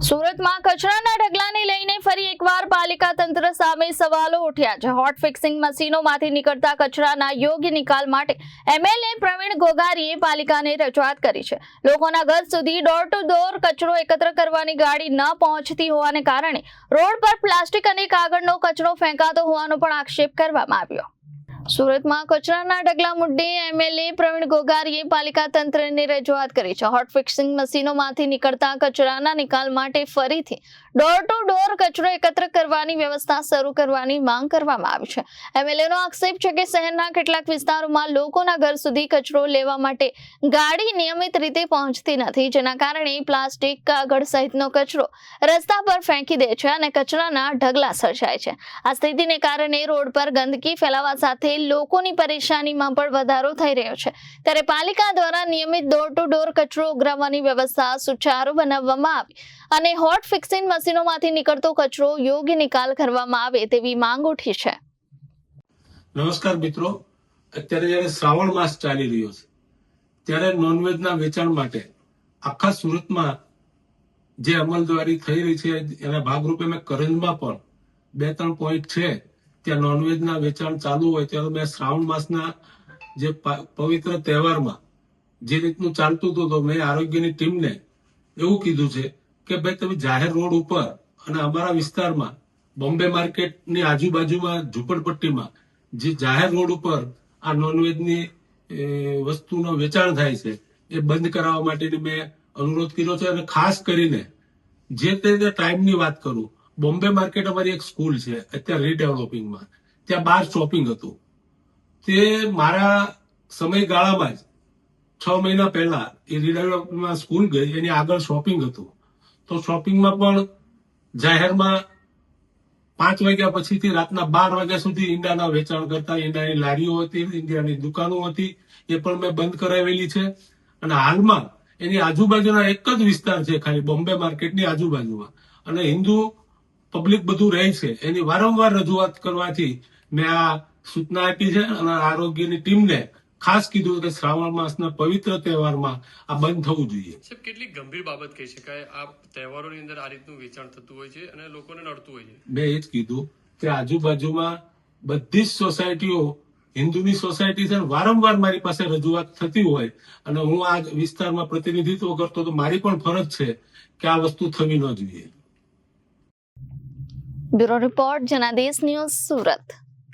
સુરતમાં કચરાના ઢગલાને લઈને ફરી એકવાર પાલિકા તંત્ર સામે સવાલો ઉઠ્યા છે। હોટ ફિક્સિંગ મશીનોમાંથી નીકળતા કચરાના યોગ્ય નિકાલ માટે એમએલએ પ્રવીણ ગોગારીએ પાલિકાને રજૂઆત કરી છે। લોકોના ઘર સુધી ડોર ટુ ડોર કચરો એકત્ર કરવાની ગાડી ન પહોંચતી હોવાને કારણે રોડ પર પ્લાસ્ટિક અને કાગળનો કચરો ફેંકાતો હોવાનો પણ આક્ષેપ કરવામાં આવ્યો। સુરતમાં કચરાના ઢગલા મુદ્દે એમએલએ પ્રવીણ ગોગારીએ પાલિકા તંત્રને રજૂઆત કરી છે। હોટ ફિક્સિંગ મશીનોમાંથી નીકળતા કચરાના નિકાલ માટે ફરીથી ડોર ટુ ડોર કચરો એકત્ર કરવાની વ્યવસ્થા શરૂ કરવાની માંગ કરવામાં આવી છે। એમએલએનો આક્ષેપ છે કે શહેરના કેટલાક વિસ્તારોમાં લોકોના ઘર સુધી કચરો લેવા માટે ગાડી નિયમિત રીતે પહોંચતી નથી, જેના કારણે પ્લાસ્ટિક, કાગળ સહિતનો કચરો રસ્તા પર ફેંકી દે છે અને કચરાના ઢગલા સર્જાય છે। આ સ્થિતિને કારણે રોડ પર ગંદકી ફેલાવા સાથે લોકોની પરેશાનીમાં પણ વધારો થઈ રહ્યો છે। ત્યારે પાલિકા દ્વારા નિયમિત ડોર ટુ ડોર કચરો ઉઘરાવવાની વ્યવસ્થા સુચારુ બનાવવામાં આવી અને હોટ ફિક્સિંગ મશીનોમાંથી નીકળતો કચરો યોગ્ય નિકાલ કરવામાં આવે તેવી માંગ ઉઠી છે। નમસ્કાર મિત્રો, અત્યારે જ્યારે શ્રાવણ માસ ચાલી રહ્યો છે ત્યારે નોનવેજના વેચાણ માટે આખા સુરતમાં જે અમલવારી થઈ રહી છે એના ભાગરૂપે મેં કરંજમાં પણ 2-3 પોઈન્ટ છે ત્યાં નોનવેજના વેચાણ ચાલુ હોય ત્યારે મેં શ્રાવણ માસના જે પવિત્ર તહેવારમાં જે રીતનું ચાલતું હતું તો મેં આરોગ્યની ટીમને એવું કીધું છે કે ભાઈ તમે જાહેર રોડ ઉપર અને અમારા વિસ્તારમાં બોમ્બે માર્કેટની આજુબાજુમાં ઝુંપડપટ્ટીમાં જે જાહેર રોડ ઉપર આ નોનવેજની વસ્તુનો વેચાણ થાય છે એ બંધ કરાવવા માટેની મેં અનુરોધ કર્યો છે। અને ખાસ કરીને જે તે ટાઈમની વાત કરું, બોમ્બે માર્કેટ અમારી એક સ્કૂલ છે અત્યારે રીડેવલપિંગમાં, ત્યાં 12 શોપિંગ હતું। તે મારા સમયગાળામાં જ 6 મહિના પહેલા એ રીડેવલપમાં સ્કૂલ ગઈ, એની આગળ શોપિંગ હતું। તો શોપિંગમાં પણ જાહેરમાં 5 વાગ્યા પછીથી રાતના 12 વાગ્યા સુધી ઈંડાના વેચાણ કરતા ઈંડાની લારીઓ હતી, ઈંડાની દુકાનો હતી, એ પણ મેં બંધ કરાવેલી છે। અને હાલમાં એની આજુબાજુના એક જ વિસ્તાર છે ખાલી બોમ્બે માર્કેટની આજુબાજુમાં, અને હિન્દુ પબ્લિક બધું રહે છે, એની વારંવાર રજૂઆત કરવાથી મેં આ સૂચના આપી છે અને આરોગ્યની ટીમને ખાસ કીધું કે શ્રાવણ માસના પવિત્ર તહેવારમાં આ બંધ થવું જોઈએ। સાહેબ, કેટલી ગંભીર બાબત કહી શકાય આ તહેવારોની અંદર આ રીતનું વેચાણ થતું હોય છે અને લોકોને નડતું હોય છે? મેં એ જ કીધું કે આજુબાજુમાં બધી જ સોસાયટીઓ હિન્દુની સોસાયટી છે, વારંવાર મારી પાસે રજૂઆત થતી હોય અને હું આ વિસ્તારમાં પ્રતિનિધિત્વ કરતો તો મારી પણ ફરજ છે કે આ વસ્તુ થવી ન જોઈએ। Bureau report, Janadesh news, Surat.